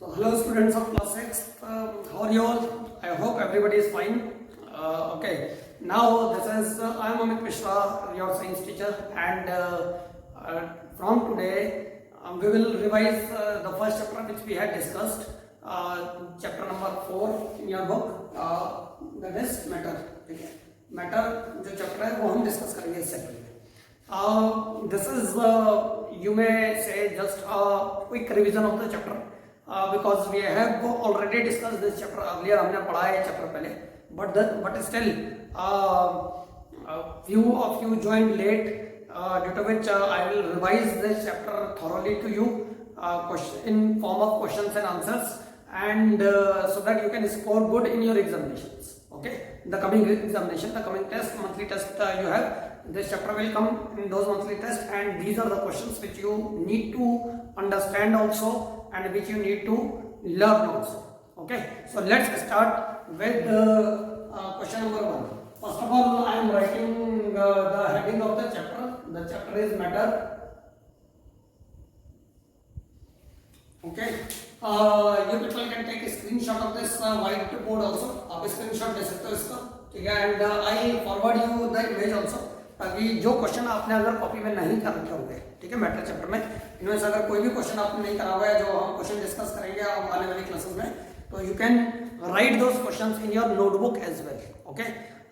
So hello students of class 6, how are you all? I hope everybody is fine. Okay, now this is I am Amit Mishra, your science teacher, and from today we will revise the first chapter which we had discussed, chapter number 4 in your book, that is matter. Okay, matter जो chapter है वो हम discuss करेंगे इस chapter में. This is you may say just a quick revision of the chapter. Because we have already discussed this chapter earlier, हमने पढ़ा है chapter पहले, but still few of you joined late, due to which I will revise this chapter thoroughly to you, in form of questions and answers, and so that you can score good in your examinations. Okay, the coming examination, the coming test, monthly test you have. This chapter will come in those monthly tests, and these are the questions which you need to understand also, and which you need to learn also. Okay, so let's start with question number 1. First of all, I am writing the heading of the chapter. The chapter is matter. Okay, you people can take a screenshot of this whiteboard also. आप screenshot ले सकते हो इसका, ठीक है? And I forward you the image also, ताकि जो question आपने अगर कॉपी में नहीं कर रखे होंगे, ठीक है, मैटर चैप्टर में, इनमें से अगर कोई भी क्वेश्चन आपने नहीं करा हुआ है जो हम क्वेश्चन डिस्कस करेंगे आने वाली क्लासेस में, तो you can write those questions in your notebook as well. Okay,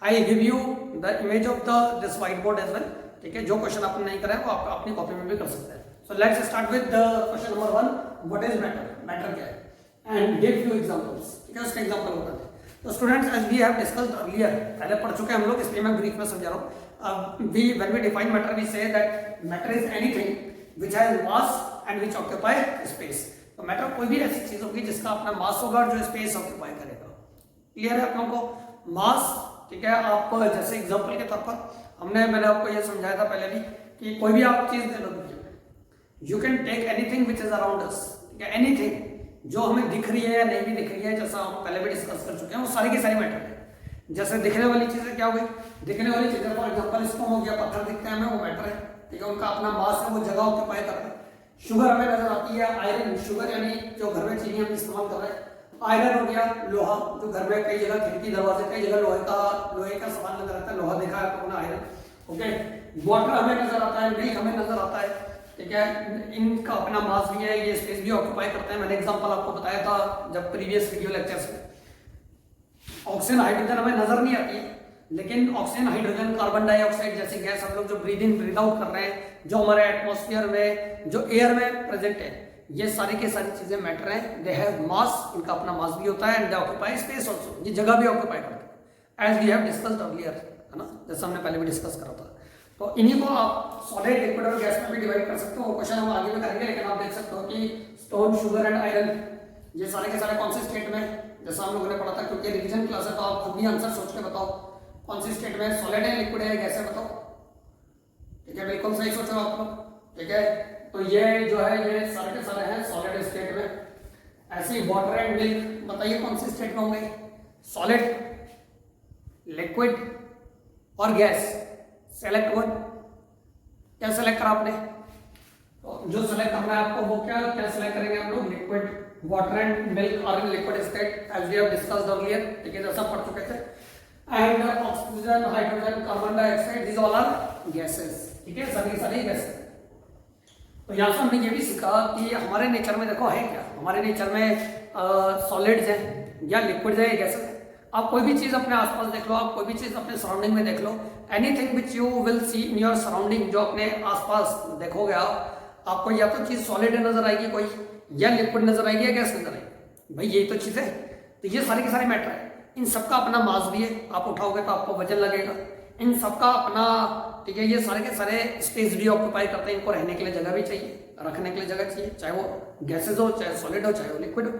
I give you the image of the this whiteboard as well. ठीक है, जो क्वेश्चन आपने नहीं करा है वो आप अपनी कॉपी में भी कर सकते हैं. So let's start with the question number 1. What is matter? Matter क्या है? And give few examples. ठीक है, उसके एग्जांपल बताते हैं. तो students, as we have discussed earlier, पहले पढ़ चुके हैं हम लोग, इसलिए मैं ब्रीफ में समझा रहा हूँ. When we define matter, we say that matter is anything which has mass and which occupy space. तो matter कोई भी ऐसी चीज होगी जिसका अपना mass होगा और जो space occupy करेगा. क्लियर है आप लोगों को? mass, ठीक है. आप जैसे एग्जांपल के तौर पर मैंने आपको ये समझाया था पहले भी कि कोई भी आप चीज दे लो, you can take anything which is around us. ठीक है, anything जो हमें दिख रही है या नहीं भी दिख रही है, जैसा हम पहले भी डिस्कस कर चुके हैं, वो सारी की सारी मैटर है. जैसे दिखने वाली चीजें क्या हो गई? दिखने वाली चीजें फॉर एग्जांपल स्टोन हो गया, पत्थर दिखते हैं हमें, वो मैटर है. ठीक है, उनका अपना मास है, वो जगह ऑक्यूपाई कर रहे हैं. शुगर हमें नजर आती है, आयरन, शुगर यानी जो घर में चीनी हम इस्तेमाल कर रहे हैं. आयरन हो गया, लोहा, जो घर में कई जगह खिड़की दरवाजे कई जगह लोहे का सामान नजर आता है, लोहा देखा है आपने, आयरन. ओके, वाटर हमें नजर आता है, मिल्क हमें नजर आता है. ठीक है, इनका अपना मास भी है, ये स्पेस भी ऑक्यूपाई करते हैं. मैंने एग्जांपल आपको बताया था जब प्रीवियस वीडियो लेक्चर्स में. ऑक्सीजन, हाइड्रोजन हमें नजर नहीं आती है, लेकिन ऑक्सीजन, हाइड्रोजन, कार्बन डाइऑक्साइड जैसी गैस हम लोग जो ब्रीद इन ब्रीद आउट कर रहे हैं, जो हमारे एटमॉस्फेयर में, जो एयर में प्रेजेंट है, ये सारी के सारी चीजें मैटर हैं. दे हैव मास, इनका अपना मास भी होता है, and they occupy space also, ये जगह भी ऑक्यूपाई करते हैं, as we have discussed earlier, है ना, जैसा हमने पहले भी डिस्कस करा था. तो इन्हीं को आप सॉलिड, लिक्विड और गैस में भी डिवाइड कर सकते हो. क्वेश्चन हम आगे भी करेंगे, लेकिन आप देख सकते हो कि स्टोन, शुगर एंड आयरन, ये सारे के सारे कौन से स्टेट में, जैसा हम लोगों ने पढ़ा था, क्योंकि रिवीजन क्लास है तो आप खुद भी आंसर सोच के बताओ कौन सी स्टेट में सॉलिड है, लिक्विड है, गैस है, बताओ. ठीक है, बिल्कुल सही सोचो आप लोग. ठीक है, तो ये जो है ये सारे के सारे हैं सॉलिड स्टेट में. ऐसे ही वाटर एंड मिल्क, बताइए कौन सी स्टेट में होंगे? सॉलिड, लिक्विड और गैस. Select one. क्या सेलेक्ट करा आपने? तो जो सेलेक्ट करना है आपको वो क्या सेलेक्ट करेंगे आप लोग? Liquid, water and milk are in liquid state as we have discussed earlier. ठीक है, जैसा पढ़ चुके थे. And oxygen, hydrogen, carbon dioxide, this all are gases. ठीक है, सभी सारी गैसेस. तो यहाँ से हमने ये भी सीखा कि हमारे नेचर में देखो है क्या, हमारे नेचर में सॉलिड्स हैं या लिक्विड्स है, गैसेस है. आप कोई भी चीज अपने आसपास देख लो, आप कोई भी चीज अपने सराउंडिंग में देख लो, anything which you will see in your surrounding, जो अपने आसपास देखोगे आप, आपको या तो चीज सॉलिड नजर आएगी कोई, या लिक्विड नजर आएगी, या गैस नजर आएगी. भाई यही तो चीज है. तो ये सारे के सारे मैटर है. इन सबका अपना मास भी है, आप उठाओगे तो आपको वजन लगेगा. इन सबका अपना, ठीक है, ये सारे के सारे स्पेस भी ऑक्यूपाई करते हैं. इनको रहने के लिए जगह भी चाहिए, रखने के लिए जगह चाहिए, चाहे वो गैसेज हो, चाहे सॉलिड हो, चाहे वो लिक्विड हो,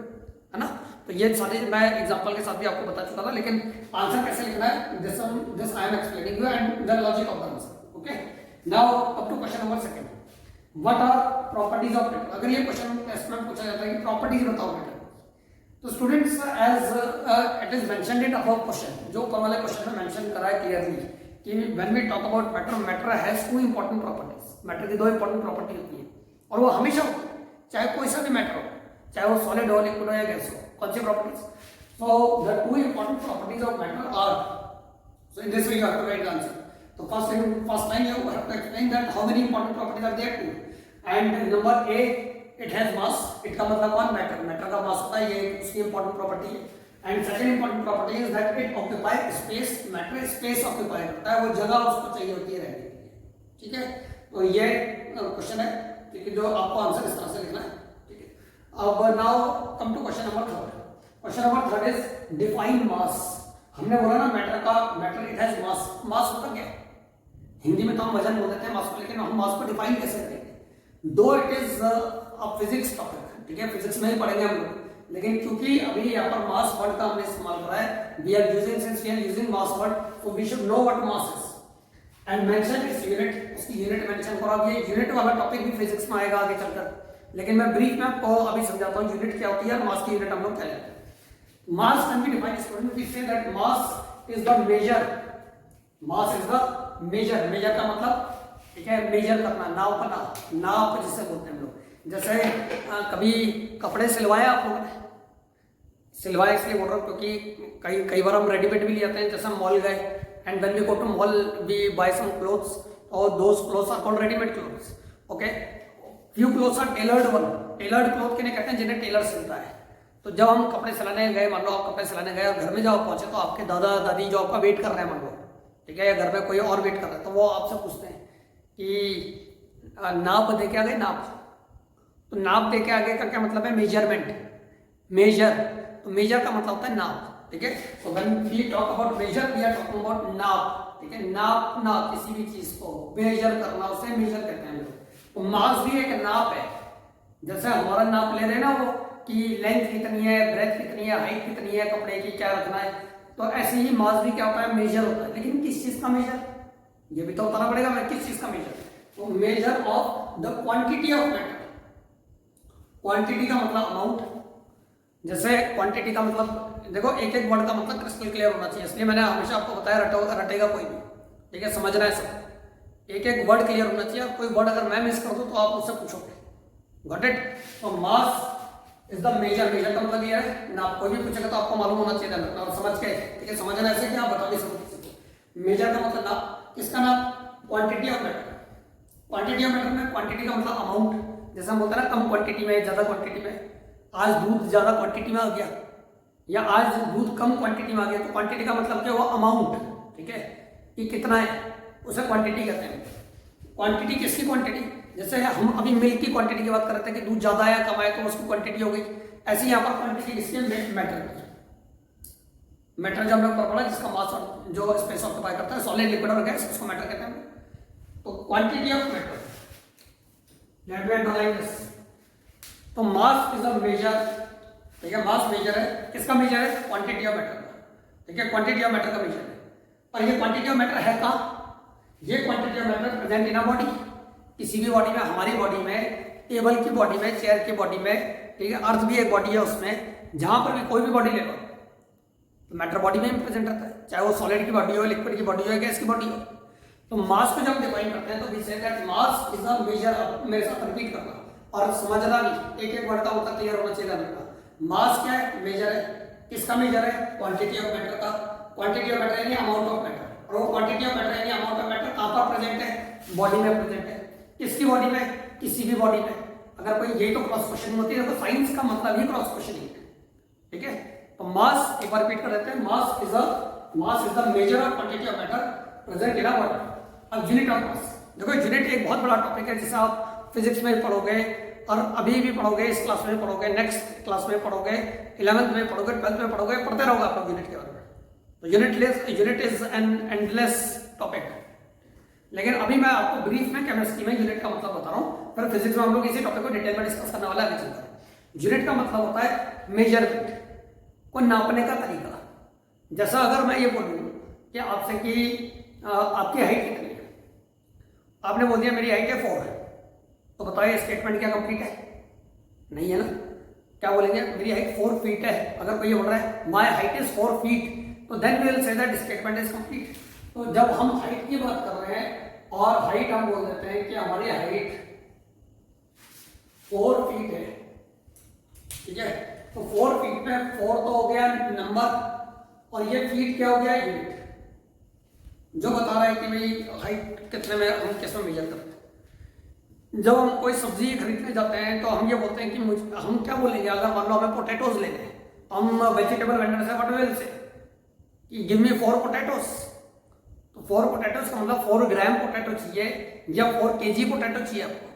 है ना. तो ये सारे मैं एग्जांपल के साथ भी आपको बता चुका था, लेकिन आंसर कैसे लिखना है, this I am explaining you and the logic of the answer. Okay, now up to question number 2. What are properties of matter? अगर ये क्वेश्चन टेस्ट में पूछा जाता है कि प्रॉपर्टीज बताओ मैटर, तो students as it is mentioned in above question, जो ऊपर वाले क्वेश्चन में मेंशन करा है क्लियरली कि when we talk about matter, matter has two important properties. Matter की दो इंपॉर्टेंट प्रॉपर्टी होती है और वो हमेशा होती है, चाहे कोई सा भी मैटर हो, चाहे वो सॉलिड हो, लिक्विड हो या गैस हो। कौन सी properties? So the two important properties of matter are, so in this way you have to write the answer. तो first line you have to explain that how many important properties are there too. And number A, it has mass. it का मतलब कौन? Matter का मास होता है, ये उसकी important property है। And second important property is that it occupy space. Matter space occupy करता है, वो जगह उसको चाहिए होती है रहने के लिए। ठीक है, तो ये क्वेश्चन है, ठीक है, जो आपको आंसर इस तरह से लिखना है। ठीक है, अब now come to question number third. Question number third is define mass. हमने बोला ना matter it has mass. Mass होता क्या है? हिंदी में तो हम वजन बोल देते हैं मास को, लेकिन हम मास को डिफाइन कैसे करेंगे? दो it is a physics topic, ठीक है, फिजिक्स में ही पढ़ेंगे हम लोग, लेकिन क्योंकि अभी यहाँ पर मास वर्ड का हमने इस्तेमाल करा है, we are using mass word, so we should know what mass is and mention its unit. उसकी यूनिट मेंशन करो। अब ये यूनिट वाला टॉपिक भी फिजिक्स में आएगा आगे चलकर, लेकिन मैं ब्रीफ में आपको अभी समझाता हूँ यूनिट क्या होती है और मास की यूनिट हम लोग क्या लेते हैं। Mass can be defined student, we say that mass is the measure. Mass is the measure. Measure का मतलब, ठीक है, मेजर करना, नाप करना, नाप जिसे बोलते हैं हम लोग। जैसे कभी कपड़े सिलवाए आप लोगों ने? सिलवाए इसलिए बोल रहा हूँ क्योंकि कई बार हम रेडीमेड भी ले आते हैं। जैसे हम मॉल गए and when we go to mall we buy some clothes और those clothes are called readymade clothes. Okay, few clothes are tailored one. Tailored cloth किन्हें कहते हैं? जिन्हें टेलर सिलता है। तो जब हम कपड़े सिलाने गए, मान लो आप कपड़े सिलाने गए और घर में जब पहुंचे तो आपके दादा दादी जो आपका वेट कर रहे हैं, मान लो, ठीक है, या घर में कोई और वेट कर रहा है, तो वो आपसे पूछते हैं कि नाप दे के आ गए? नाप। तो नाप दे के आगे का क्या मतलब है? मेजरमेंट। मेजर, तो मेजर का मतलब होता है नाप। ठीक है, तो when we talk about measure we are talking about नाप। ठीक है, नापना किसी भी चीज को, मेजर करना, उसे मेजर कहते हैं लोग। तो मास भी एक नाप है। जैसे हमारा नाप ले रहे हैं ना वो, कि लेंथ कितनी है, ब्रेथ कितनी है, हाइट कितनी है, कपड़े की क्या रखना है, तो ऐसे ही मास भी क्या होता है? मेजर होता है। लेकिन किस चीज का मेजर, ये भी तो बताना पड़ेगा मैं, किस चीज का मेजर? तो measure of the quantity of matter. Quantity का मतलब अमाउंट। जैसे क्वांटिटी का मतलब देखो, एक एक वर्ड का मतलब क्रिस्टल क्लियर होना चाहिए, इसलिए मैंने हमेशा आपको बताया रटेगा कोई भी। ठीक है, समझना है सब, एक एक वर्ड क्लियर होना चाहिए। कोई वर्ड अगर मैं मिस कर दूं तो आप मुझसे पूछोगे। Got it? तो mass is the measure. Measure का मतलब ये है ना, कोई भी पूछेगा तो आपको मालूम होना चाहिए और समझ के, ठीक है, समझना ऐसे कि आप बता भी सकते। मेजर का मतलब नाप, किसका नाप? Quantity of matter. Quantity of matter में क्वांटिटी का मतलब अमाउंट। जैसे हम बोलते हैं ना, कम क्वांटिटी में, ज्यादा क्वांटिटी में। आज दूध ज्यादा क्वांटिटी में आ गया या आज दूध कम क्वांटिटी में आ गया, तो क्वांटिटी का मतलब क्या हुआ? अमाउंट। ठीक है, कि कितना है, उसे क्वांटिटी कहते हैं। क्वांटिटी किसकी क्वांटिटी? जैसे हम अभी मिल्क की क्वांटिटी की बात कर रहे थे कि दूध ज्यादा है कम है तो उसकी क्वांटिटी हो गई। ऐसे यहाँ पर क्वांटिटी किसकी? मैटर की। मैटर जब हमने पढ़ा, जिसका मास जो स्पेस ऑक्यूपाई करता है, सॉलिड, लिक्विड और गैस, उसको मैटर कहते हैं। तो quantity of matter, let me underline this. तो मास इज अ मेजर। ठीक है, मास मेजर है। किसका मेजर है? क्वांटिटी ऑफ मैटर का। ठीक है, क्वांटिटी ऑफ मैटर का मेजर है। और ये क्वांटिटी ऑफ मैटर है कहाँ? ये quantity of matter present in a body. किसी भी बॉडी में, हमारी बॉडी में, टेबल की बॉडी में, चेयर की बॉडी में, ठीक है, अर्थ भी एक बॉडी है, उसमें जहां पर भी कोई भी बॉडी ले लो तो मैटर बॉडी में प्रेजेंट रहता है, चाहे वो सॉलिड की बॉडी हो, लिक्विड की बॉडी हो, गैस की बॉडी हो। तो मास को जब डिफाइन करते हैं तो we say that mass is the measure. मेरे साथ रिपीट करना और समझना भी, एक एक वर्ड का उत्तर क्लियर होना चाहिए करना। मास क्या है? मेजर है। किसका मेजर है? क्वांटिटी ऑफ मैटर का। क्वांटिटी ऑफ मैटर यानी अमाउंट ऑफ मैटर, और वो क्वांटिटी ऑफ मैटर यानी अमाउंट ऑफ मैटर कहां पर प्रेजेंट है? बॉडी में प्रेजेंट है। किसकी बॉडी में? किसी भी बॉडी में। अगर कोई, यही तो क्रॉस क्वेश्चनिंग होती है, तो साइंस का मतलब ही क्रॉस क्वेश्चनिंग है। ठीक है, तो मास एक बार रिपीट कर देते हैं। मास is the measure of quantity of matter present in a body. अब यूनिट ऑफ मास, देखो यूनिट एक बहुत बड़ा टॉपिक है, जिसे आप फिजिक्स में पढ़ोगे और अभी भी पढ़ोगे, इस क्लास में पढ़ोगे, नेक्स्ट क्लास में पढ़ोगे, 11th में पढ़ोगे, 12th में पढ़ोगे, पढ़ते रहोगे आप लोग यूनिट के बारे में। तो unit is an endless topic. लेकिन अभी मैं आपको ब्रीफ में केमिस्ट्री में यूनिट का मतलब बता रहा हूँ, फिर फिजिक्स में हम लोग इसी टॉपिक को डिटेल में डिस्कस करने वाला है आगे चलकर। यूनिट का मतलब होता है मेजरमेंट को नापने का तरीका। जैसा अगर मैं ये बोलूँ कि आपसे कि आपकी हाइट कितनी है, आपने बोल दिया मेरी हाइट है 4 है, तो बताइए स्टेटमेंट क्या कंप्लीट है? नहीं है ना। क्या बोलेंगे? मेरी हाइट 4 फीट है। अगर कोई ये बोल रहा है माई हाइट इज 4 फीट, तो then we will say that statement is complete. तो जब हम हाइट की बात कर रहे हैं और हाइट हम बोल देते हैं कि हमारी हाइट 4 फीट है, ठीक है। तो 4 फीट में 4 तो हो गया नंबर, और ये फीट क्या हो गया, यूनिट, जो बता रहा है कि भाई हाइट कितने में हम किस में मेजर करते हैं। जब हम कोई सब्जी खरीदने जाते हैं तो हम ये बोलते हैं कि हम क्या बोलेंगे, अगर मान लो हमें पोटैटोज लेने हैं, हम वेजिटेबल वेंडर से पटवेल से कि गिव मी 4 पोटैटोज, तो 4 पोटैटोज का मतलब 4 ग्राम पोटैटो चाहिए या 4 केजी पोटैटो चाहिए आपको।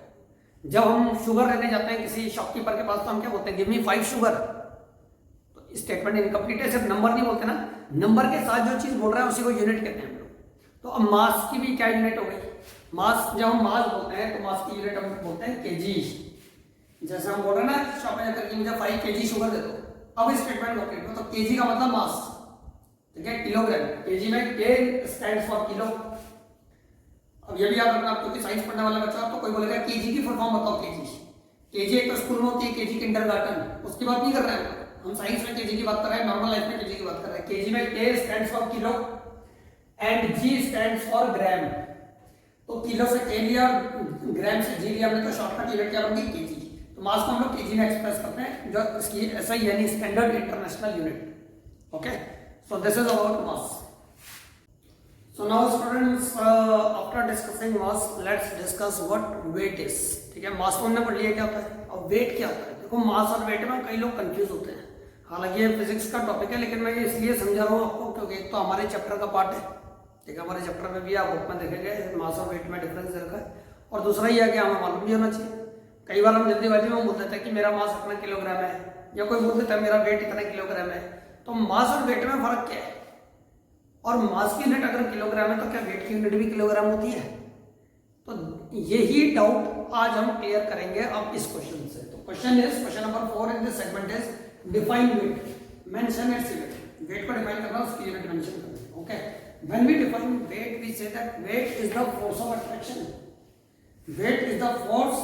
जब हम शुगर लेने जाते हैं किसी शॉपकीपर के पास तो हम क्या बोलते हैं, गिव मी 5 शुगर। तो स्टेटमेंट इनकम्प्लीट है, सिर्फ नंबर नहीं बोलते ना, नंबर के साथ जो चीज बोल रहा है उसी को यूनिट कहते हैं हम लोग। तो अब मास की भी क्या यूनिट हो गई, मास, जब हम मास बोलते हैं तो मास की यूनिट हम बोलते हैं केजी। जैसे हम बोल रहे हैं ना शॉप में जाकर कि मुझे 5 केजी शुगर दे दो, अब स्टेटमेंट कंप्लीट हो तो केजी का मतलब मास, ठीक है, किलोग्राम, केजी में के स्टैंड्स फॉर किलो। अब ये भी याद रखना, क्योंकि साइंस पढ़ने वाला बच्चा तो कोई बोलेगा केजी की फुल फॉर्म बताओ, केजी एक तो स्कूल में होती है, केजी किंडरगार्टन, उसकी बात नहीं कर रहे हैं हम साइंस में केजी की बात कर रहे हैं, नॉर्मल लाइफ में केजी की बात कर रहे हैं। केजी में के stands for kilo and G stands for gram. तो किलो से के लिया, ग्राम से जी लिया हमने, तो शॉर्टकट यूनिट क्या बन गई, केजी। तो मास को हम लोग केजी में एक्सप्रेस करते हैं, जो इसकी ऐसा यानी standard international unit. Okay, so this is about mass. So now students, after discussing mass, let's discuss what weight is. ठीक है, मास को हमने पढ़ लिया क्या होता है, और वेट क्या होता है। देखो मास और वेट में कई लोग कंफ्यूज होते हैं, हालांकि ये फिजिक्स का टॉपिक है, लेकिन मैं ये इसलिए समझा रहा हूँ आपको क्योंकि एक तो हमारे चैप्टर का पार्ट है, ठीक है, हमारे चैप्टर में भी आप बुक में देखेंगे मास और वेट में डिफरेंस रखा है, और दूसरा ये है कि हमें मालूम भी होना चाहिए। कई बार हम जल्दीबाजी में बोल देते हैं कि मेरा मास इतना किलोग्राम है, या कोई बोल देता है मेरा वेट इतना किलोग्राम है। तो मास और वेट में फर्क क्या है, और मास की यूनिट अगर किलोग्राम है तो क्या वेट की यूनिट भी किलोग्राम होती है। तो यही डाउट आज हम क्लियर करेंगे अब इस क्वेश्चन से। तो question number 4 in this segment is define weight, mention its unit. Weight को डिफाइन करना, उसकी यूनिट मेंशन करना। Okay, when we define weight we say that weight is the force of attraction. Weight is the force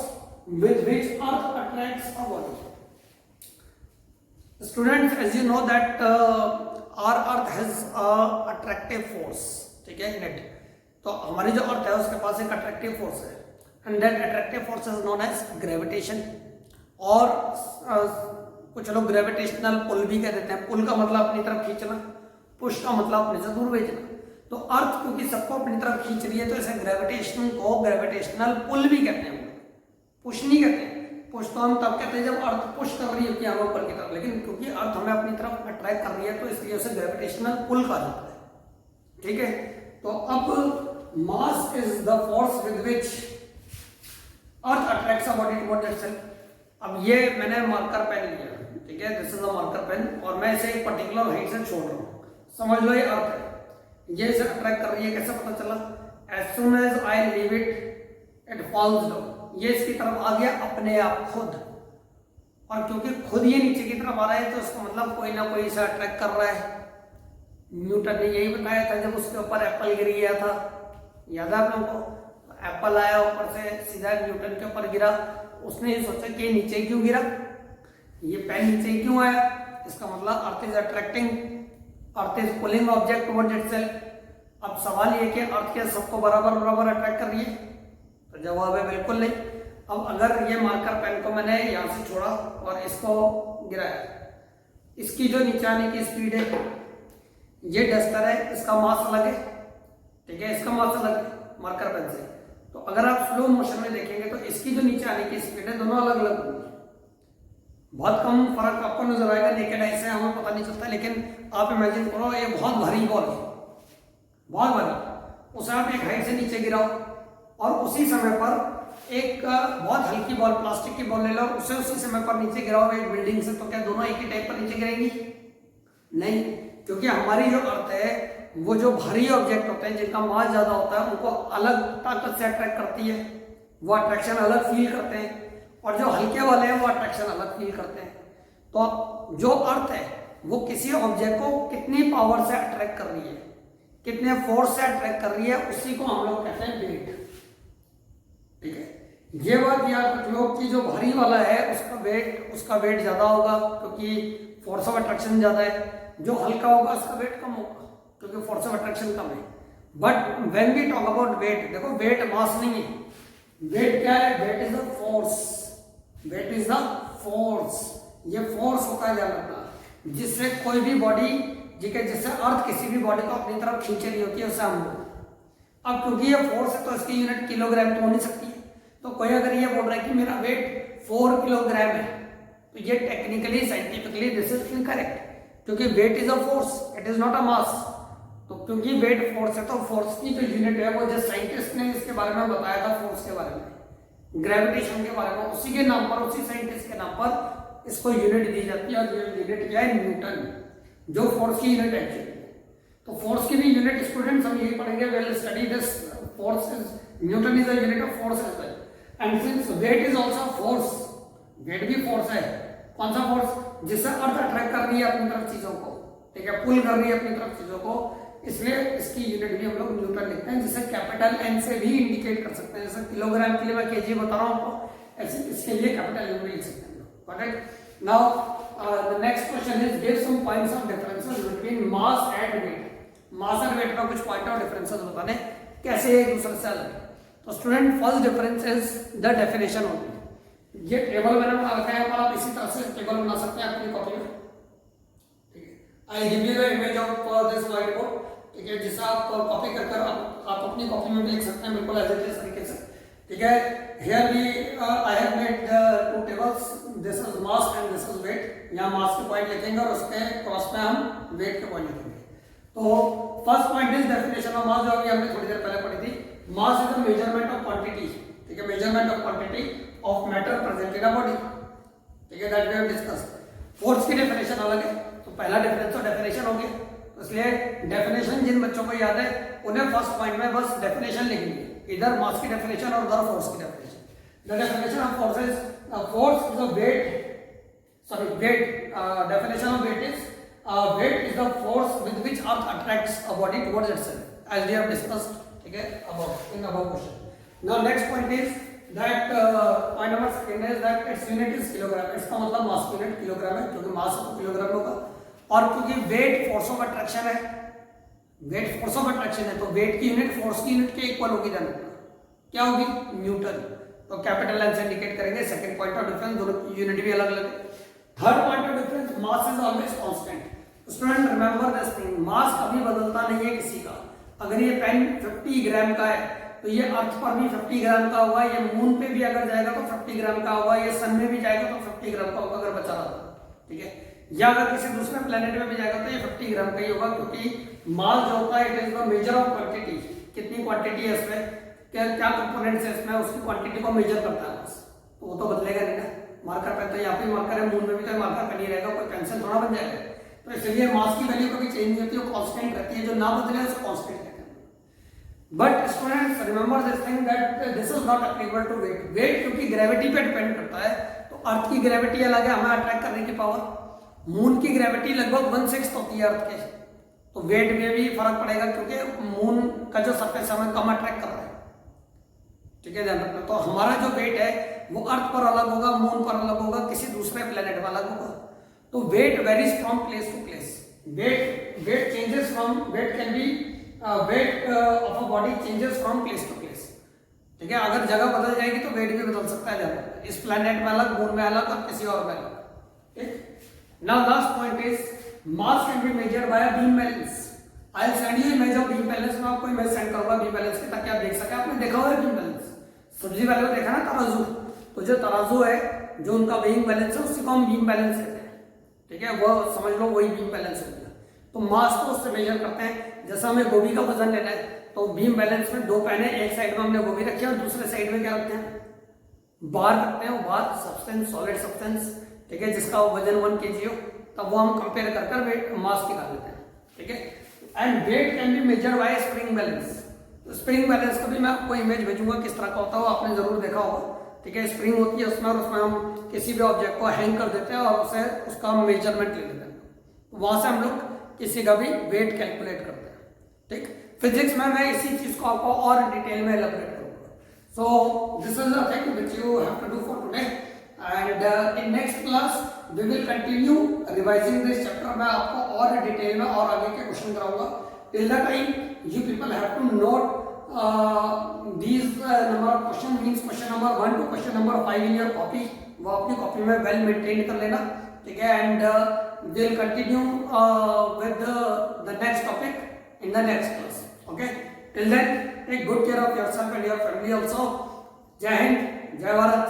with which earth attracts a body. Students, as you know that our earth has a attractive force, ठीक है, in it. तो हमारी जो अर्थ है उसके पास एक attractive force है, and that attractive force is known as gravitation, और कुछ लोग ग्रेविटेशनल पुल भी कह देते हैं। पुल का मतलब अपनी तरफ खींचना, पुश का मतलब अपने से दूर भेजना। तो अर्थ क्योंकि सबको अपनी तरफ खींच रही है तो इसे ग्रेविटेशन को ग्रेविटेशनल पुल भी कहते हैं, पुश नहीं कहते। पुश तो हम तब कहते हैं जब अर्थ पुश कर रही है हमें ऊपर की तरफ, लेकिन क्योंकि अर्थ हमें अपनी तरफ अट्रैक्ट कर रही है तो इसलिए उसे ग्रेविटेशनल पुल कहा जाता है, ठीक है। तो अब mass is the force with which earth attracts a body towards itself. अब ये मैंने मार्कर पेन लिया, ठीक है, this is a marker pen, और मैं इसे एक पर्टिकुलर हाइट से छोड़ रहा हूँ। समझ लो ये अर्थ है, ये इसे अट्रैक्ट कर रही है। कैसे पता चला, as soon as I leave it falls down, ये इसकी तरफ आ गया अपने आप खुद, और क्योंकि खुद ये नीचे की तरफ आ रहा है तो इसका मतलब कोई ना कोई इसे अट्रैक्ट कर रहा है। न्यूटन ने यही बताया था जब उसके ऊपर एप्पल गिर गया था, याद है आप लोगों को, एप्पल आया ऊपर से सीधा न्यूटन के ऊपर गिरा, उसने ये सोचा कि नीचे क्यों गिरा, ये पेन नीचे क्यों आया, इसका मतलब earth is attracting, earth is pulling object towards itself. अब सवाल ये कि अर्थ क्या सबको बराबर बराबर अट्रैक्ट कर रही है, तो जवाब है बिल्कुल नहीं। अब अगर ये मार्कर पेन को मैंने यहाँ से छोड़ा और इसको गिराया, इसकी जो नीचे आने की स्पीड है, ये डस्टर है, इसका मास अलग है, ठीक है, इसका मास अलग है मार्कर पेन से। तो अगर आप स्लो मोशन में देखेंगे तो इसकी जो नीचे आने की स्पीड है दोनों अलग अलग होंगी, बहुत कम फर्क आपको नजर आएगा, नेकेड आई से हमें पता नहीं चलता। लेकिन आप इमेजिन करो ये बहुत भारी बॉल है, बहुत भारी, उसे आप एक हाइट से नीचे गिराओ और उसी समय पर एक बहुत हल्की बॉल, प्लास्टिक की बॉल ले लो, उसे उसी समय पर नीचे गिराओ एक बिल्डिंग से, तो क्या दोनों एक ही टाइप पर नीचे गिरेंगी? नहीं, क्योंकि हमारी जो अर्थ है वो जो भारी ऑब्जेक्ट होते हैं जिनका मास ज्यादा होता है उनको अलग ताकत से अट्रैक्ट करती है, वो अट्रैक्शन अलग फील करते हैं, और जो हल्के वाले हैं वो अट्रैक्शन अलग फील करते हैं। तो जो अर्थ है वो किसी ऑब्जेक्ट को कितनी पावर से अट्रैक्ट कर रही है, कितने फोर्स से अट्रैक्ट कर रही है, उसी को हम लोग कहते हैं वेट, ठीक है। ये बात याद रख लो कि जो भारी वाला है उसका वेट ज्यादा होगा क्योंकि फोर्स ऑफ अट्रैक्शन ज्यादा है, जो हल्का होगा उसका वेट कम होगा क्योंकि फोर्स ऑफ अट्रैक्शन कम है। But when we talk about weight, देखो वेट मास नहीं है, वेट क्या है, weight is the force, weight is the force, ये फोर्स होता है, ध्यान रखना, जिससे कोई भी बॉडी जिससे अर्थ किसी भी बॉडी को अपनी तरफ खींच रही होती है उसे हम बोलते हैं। अब क्योंकि ये फोर्स है तो इसकी यूनिट किलोग्राम तो हो नहीं सकती है, तो कोई अगर ये बोल रहा है कि मेरा वेट 4 किलोग्राम है, तो ये technically scientifically this is incorrect, क्योंकि weight is a force, it is not a mass. तो क्योंकि वेट फोर्स है तो फोर्स की जो यूनिट है वो जिस साइंटिस्ट ने इसके बारे में बताया था, फोर्स के बारे में, ग्रेविटेशन के बारे में, उसी के नाम पर, उसी साइंटिस्ट के नाम पर इसको यूनिट दी जाती है, और ये यूनिट क्या है, न्यूटन, जो फोर्स की यूनिट एक्चुअली है। तो फोर्स की भी यूनिट स्टूडेंट्स हम यही पढ़ेंगे, we'll study this, force is, Newton is the unit of force as well, and since weight is also force, weight भी फोर्स है। कौन सा फोर्स? जिससे अर्थ अट्रैक्ट कर रही है अपनी तरफ चीजों को, ठीक है, पुल कर रही है अपनी तरफ चीजों को, इसलिए इसकी यूनिट भी हम लोग न्यूटन लिखते हैं, जिसे कैपिटल एन से भी इंडिकेट कर सकते हैं। जैसे किलोग्राम के लिए मैं केजी बता रहा हूं आपको, ऐसे इसके लिए कैपिटल एन लिख सकते हैं। Got it? Now the next question is give some points of differences between mass and weight. Mass and weight का कुछ पॉइंट ऑफ डिफरेंसेस बताने, कैसे एक दूसरे से अलग है। तो student, first difference is the definition of weight. ये टेबल मैंने बना रखा है, आप इसी तरह से टेबल बना सकते हैं अपनी कॉपी में, ठीक है। आई give you the image of this white board, ठीक है, जिसे आप कॉपी कर आप अपनी कॉपी में भी लिख सकते हैं, बिल्कुल एज इट इज तरीके से, ठीक है। Here we I have made the two tables, this is mass and this is weight. यहाँ मास के पॉइंट लिखेंगे और उसके क्रॉस में हम वेट के पॉइंट लिखेंगे। तो first point is definition of mass, जो अभी हमने थोड़ी देर पहले पढ़ी थी। Mass is the measurement of quantity, ठीक है, measurement of quantity of matter present in a body, ठीक है, that we have discussed. Force की डेफिनेशन अलग है, तो पहला डिफरेंस तो डेफिनेशन हो गया, इसलिए डेफिनेशन जिन बच्चों को याद है उन्हें फर्स्ट पॉइंट में बस डेफिनेशन लिखनी है, इधर मास की डेफिनेशन और उधर फोर्स की definition. The definition of force is, force is a weight, sorry weight, definition of weight is weight is the force with which earth attracts a body towards itself, as we have discussed, ठीक है, above in above question. Now next point is that point number second is that its unit is kilogram. इसका मतलब मास की unit kilogram है, क्योंकि मास तो kilogram होगा, और क्योंकि वेट फोर्स ऑफ अट्रैक्शन है, वेट फोर्स ऑफ अट्रैक्शन है, तो वेट की यूनिट फोर्स की यूनिट के इक्वल होगी, क्या होगी, न्यूटन। तो कैपिटल एन से इंडिकेट करेंगे। सेकंड पॉइंट ऑफ डिफरेंस, दोनों की यूनिट भी अलग अलग है। Third point of difference, mass is always constant. Student remember this thing, mass कभी बदलता नहीं है किसी का। अगर ये पेन 50 ग्राम का है तो ये अर्थ पर भी 50 ग्राम का होगा, ये मून पे भी अगर जाएगा तो 50 ग्राम का होगा, ये सन में भी जाएगा तो 50 ग्राम का होगा अगर बचा रहा, ठीक है। या अगर किसी दूसरे प्लेनेट में भी जाएगा तो ये 50 ग्राम का ही होगा, क्योंकि मास जो होता है it is the measure of quantity. कितनी क्वांटिटी है इसमें, क्या कंपोनेंट्स है इसमें, उसकी क्वांटिटी को मेजर करता है मास, तो वो तो बदलेगा नहीं ना। मार्कर पेन तो यहाँ पे मार्कर है, मून में भी तो मार्कर पेन ही रहेगा, कोई पेंसिल थोड़ा बन जाएगा। तो इसलिए मास की वैल्यू कभी चेंज नहीं होती, वो कांस्टेंट रहती है, जो ना बदले उसे कांस्टेंट कहते हैं। But students remember this thing that this is not applicable to weight. Weight क्योंकि ग्रेविटी पे डिपेंड करता है, तो अर्थ की ग्रेविटी अलग है, हमें अट्रैक्ट करने की पावर। मून की ग्रेविटी लगभग 1/6 होती है अर्थ के, तो वेट में भी फर्क पड़ेगा, क्योंकि मून का जो सरफेस हमें कम अट्रैक्ट कर रहा है, ठीक है, ध्यान रखना। तो हमारा जो वेट है वो अर्थ पर अलग होगा, मून पर अलग होगा, किसी दूसरे प्लेनेट पर अलग होगा। तो weight varies from place to place. Weight changes from, weight can be, weight of a body changes from place to place, ठीक है। अगर जगह बदल जाएगी तो वेट भी बदल सकता है, ध्यान। इस प्लेनेट में अलग, मून में अलग, और किसी और में अलग, ठीक। Now last point is mass can be measured by beam balance. I will send you image of beam balance, मैं आपको इमेज सेंड करूंगा बीम बैलेंस की, ताकि आप देख सकें। आपने देखा होगा बीम बैलेंस, सब्जी वाले को देखा ना, तराजू। तो जो तराजू है, जो उनका वेइंग बैलेंस है, उसी को हम बीम बैलेंस कहते हैं, ठीक है, वो समझ लो वही बीम बैलेंस हो गया। तो मास को उससे मेजर करते हैं। जैसा हमें गोभी का वजन लेना है, तो बीम बैलेंस में दो पेन है, एक साइड में हमने गोभी रखी है और दूसरे साइड में क्या रखते हैं, बार रखते हैं। वो बार सब्सटेंस, सॉलिड सब्सटेंस, ठीक है, जिसका वजन 1 kg हो, तब वो हम कंपेयर कर वेट मास निकाल लेते हैं, ठीक है। And weight can be measure by spring balance. तो स्प्रिंग बैलेंस का भी मैं आपको इमेज भेजूंगा, किस तरह का होता है, आपने जरूर देखा होगा, ठीक है। स्प्रिंग होती है उसमें, और उसमें हम किसी भी ऑब्जेक्ट को हैंग कर देते हैं और उसे उसका मेजरमेंट ले लेते हैं, तो वहां से हम लोग किसी का भी वेट कैलकुलेट करते हैं, ठीक। फिजिक्स में मैं इसी चीज को आपको और डिटेल में एलैबोरेट करूंगा। So this is the thing which you have to do for today, and in next class we will continue revising this chapter. मैं आपको और डिटेल में और आगे के क्वेश्चन कराऊंगा। Till the time you people have to note these number of question, means question number 1 to question number 5 in your copy। वो अपनी कॉपी में वेल मेंटेन कर लेना, ठीक है, and we'll continue with the next topic in the next class. Okay, till then take good care of yourself and your family also. Jai Hind, Jai Bharat.